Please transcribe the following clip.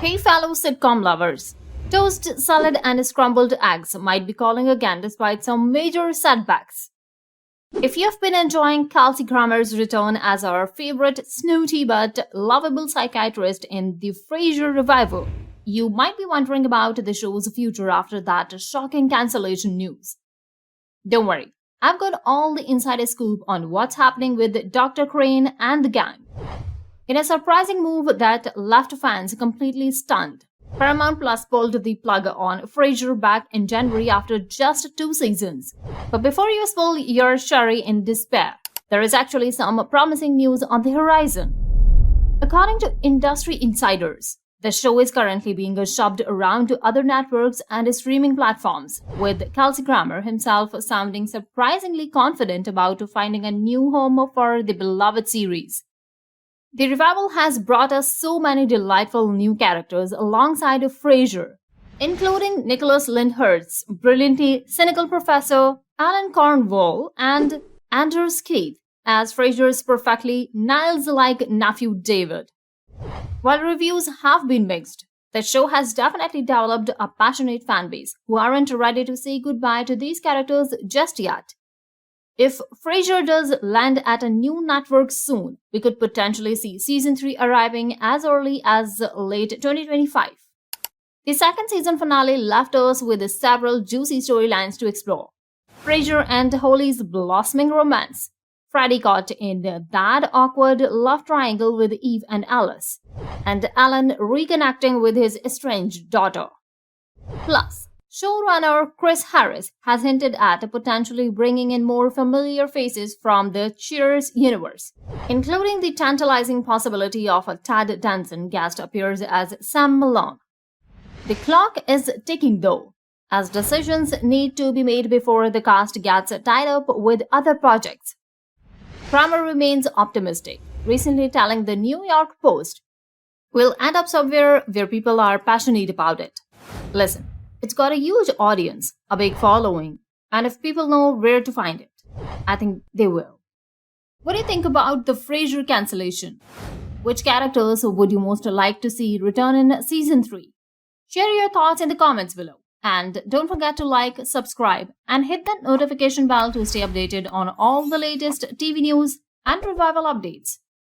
Hey, fellow sitcom lovers. Toast, salad, and scrambled eggs might be calling again despite some major setbacks. If you've been enjoying Kelsey Grammer's return as our favorite snooty but lovable psychiatrist in the Frasier Revival, you might be wondering about the show's future after that shocking cancellation news. Don't worry, I've got all the insider scoop on what's happening with Dr. Crane and the gang. In a surprising move that left fans completely stunned, Paramount Plus pulled the plug on Frasier back in January after just 2 seasons. But before you spill your sherry in despair, there is actually some promising news on the horizon. According to industry insiders, the show is currently being shopped around to other networks and streaming platforms, with Kelsey Grammer himself sounding surprisingly confident about finding a new home for the beloved series. The revival has brought us so many delightful new characters alongside Frasier, including Nicholas Lyndhurst's brilliantly cynical professor, Alan Cornwall, and Andrew Skeet as Frasier's perfectly Niles-like nephew David. While reviews have been mixed, the show has definitely developed a passionate fanbase who aren't ready to say goodbye to these characters just yet. If Frasier does land at a new network soon, we could potentially see season 3 arriving as early as late 2025. The second season finale left us with several juicy storylines to explore. Frasier and Holly's blossoming romance, Freddie caught in that awkward love triangle with Eve and Alice, and Alan reconnecting with his estranged daughter. Plus, showrunner Chris Harris has hinted at potentially bringing in more familiar faces from the Cheers universe, including the tantalizing possibility of a Tad Danson guest appears as Sam Malone. The clock is ticking though, as decisions need to be made before the cast gets tied up with other projects. Kramer remains optimistic, recently telling the New York Post, "We'll end up somewhere where people are passionate about it. Listen, it's got a huge audience, a big following, and if people know where to find it, I think they will." What do you think about the Frasier cancellation? Which characters would you most like to see return in season 3? Share your thoughts in the comments below. And don't forget to like, subscribe, and hit that notification bell to stay updated on all the latest TV news and revival updates.